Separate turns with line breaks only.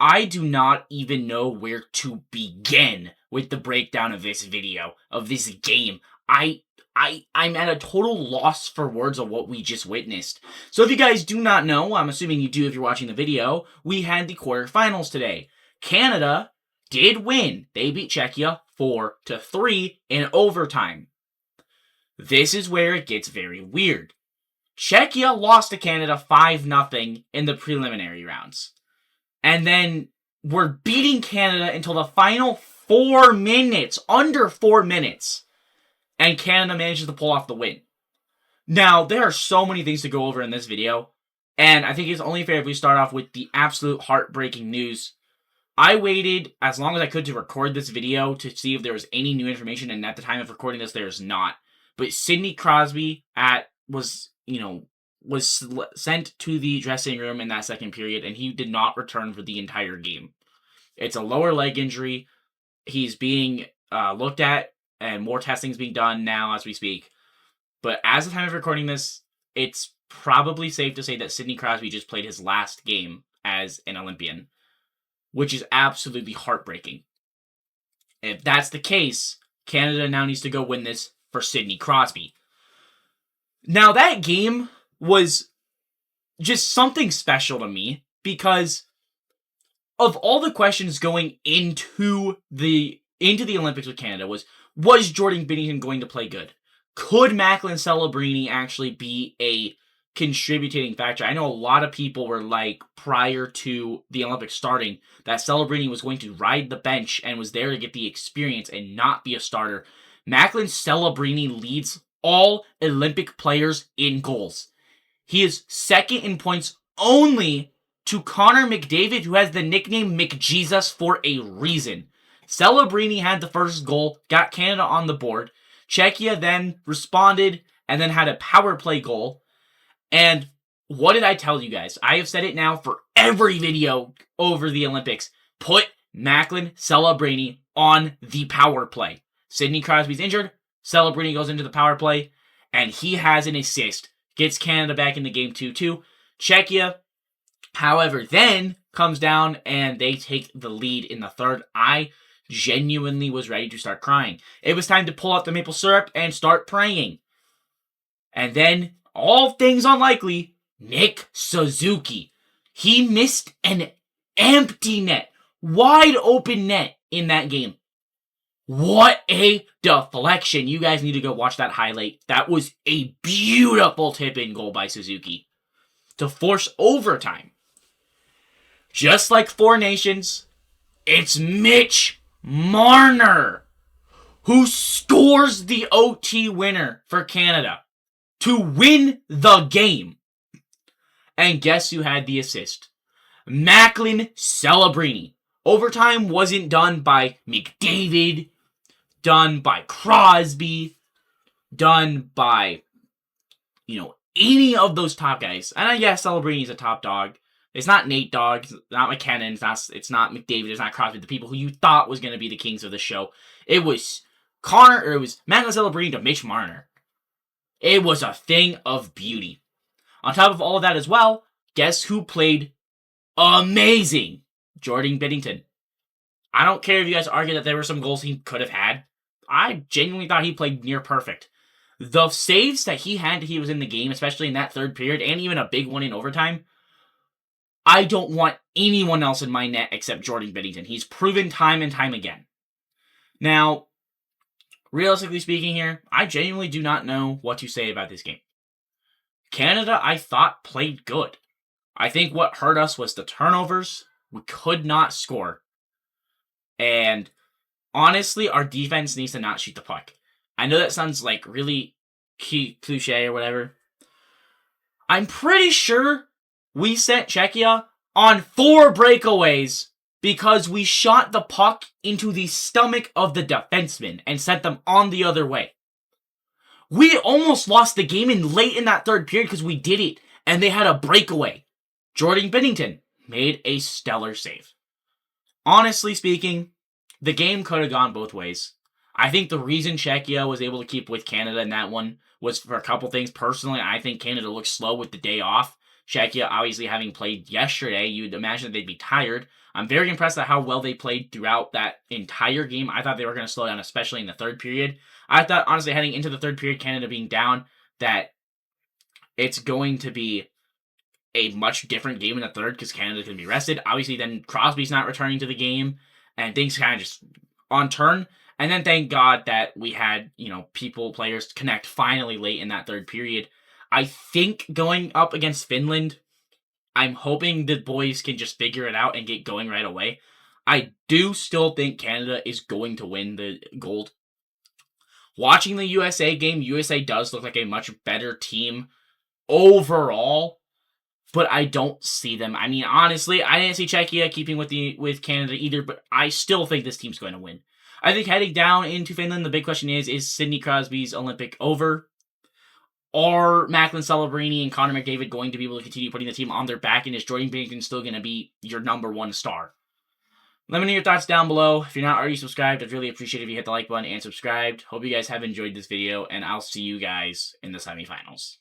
I do not even know where to begin with the breakdown of this video, of this game. I'm at a total loss for words of what we just witnessed. So if you guys do not know, I'm assuming you do if you're watching the video, we had the quarterfinals today. Canada did win. They beat Czechia 4-3 in overtime. This is where it gets very weird. Czechia lost to Canada 5-0 in the preliminary rounds. And then we're beating Canada until the final 4 minutes, under 4 minutes. And Canada manages to pull off the win. Now, there are so many things to go over in this video. And I think it's only fair if we start off with the absolute heartbreaking news. I waited as long as I could to record this video to see if there was any new information. And at the time of recording this, there's not. But Sidney Crosby was sent to the dressing room in that second period, and he did not return for the entire game. It's a lower leg injury. He's being looked at, and more testing is being done now as we speak. But as of the time of recording this, it's probably safe to say that Sidney Crosby just played his last game as an Olympian, which is absolutely heartbreaking. If that's the case, Canada now needs to go win this for Sidney Crosby. Now, that game was just something special to me because of all the questions going into the Olympics with Canada was Jordan Binnington going to play good? Could Macklin Celebrini actually be a contributing factor? I know a lot of people were like, prior to the Olympics starting, that Celebrini was going to ride the bench and was there to get the experience and not be a starter. Macklin Celebrini leads all Olympic players in goals. He is second in points only to Connor McDavid, who has the nickname McJesus for a reason. Celebrini had the first goal, got Canada on the board. Czechia then responded and then had a power play goal. And what did I tell you guys? I have said it now for every video over the Olympics. Put Macklin Celebrini on the power play. Sidney Crosby's injured. Celebrini goes into the power play, and he has an assist. Gets Canada back in the game 2-2. Czechia, however, then comes down, and they take the lead in the third. I genuinely was ready to start crying. It was time to pull out the maple syrup and start praying. And then, all things unlikely, Nick Suzuki. He missed an empty net, wide open net in that game. What a deflection. You guys need to go watch that highlight. That was a beautiful tip-in goal by Suzuki to force overtime. Just like Four Nations, it's Mitch Marner who scores the OT winner for Canada to win the game. And guess who had the assist? Macklin Celebrini. Overtime wasn't done by McDavid, done by Crosby, done by, any of those top guys. And yes, Celebrini's a top dog. It's not Nate Dogg, it's not McKinnon, it's not McDavid, it's not Crosby, the people who you thought was going to be the kings of the show. It was Macklin Celebrini to Mitch Marner. It was a thing of beauty. On top of all of that as well, guess who played amazing? Jordan Binnington. I don't care if you guys argue that there were some goals he could have had. I genuinely thought he played near perfect. The saves that he had he was in the game, especially in that third period, and even a big one in overtime, I don't want anyone else in my net except Jordan Binnington. He's proven time and time again. Now, realistically speaking here, I genuinely do not know what to say about this game. Canada, I thought, played good. I think what hurt us was the turnovers. We could not score. And honestly, our defense needs to not shoot the puck. I know that sounds like really cliche or whatever. I'm pretty sure we sent Czechia on 4 breakaways because we shot the puck into the stomach of the defenseman and sent them on the other way. We almost lost the game late in that third period because we did it, and they had a breakaway. Jordan Binnington made a stellar save. Honestly speaking, the game could have gone both ways. I think the reason Czechia was able to keep with Canada in that one was for a couple things. Personally, I think Canada looked slow with the day off. Czechia, obviously having played yesterday, you'd imagine that they'd be tired. I'm very impressed at how well they played throughout that entire game. I thought they were going to slow down, especially in the third period. I thought, honestly, heading into the third period, Canada being down, that it's going to be a much different game in the third because Canada's going to be rested. Obviously, then Crosby's not returning to the game, and things kind of just on turn. And then thank God that we had, players connect finally late in that third period. I think going up against Finland, I'm hoping the boys can just figure it out and get going right away. I do still think Canada is going to win the gold. Watching the USA game, USA does look like a much better team overall, but I don't see them. I mean, honestly, I didn't see Czechia keeping with Canada either, but I still think this team's going to win. I think heading down into Finland, the big question is Sidney Crosby's Olympic over? Are Macklin Celebrini and Connor McDavid going to be able to continue putting the team on their back, and is Jordan Binnington still going to be your number one star? Let me know your thoughts down below. If you're not already subscribed, I'd really appreciate it if you hit the like button and subscribed. Hope you guys have enjoyed this video, and I'll see you guys in the semifinals.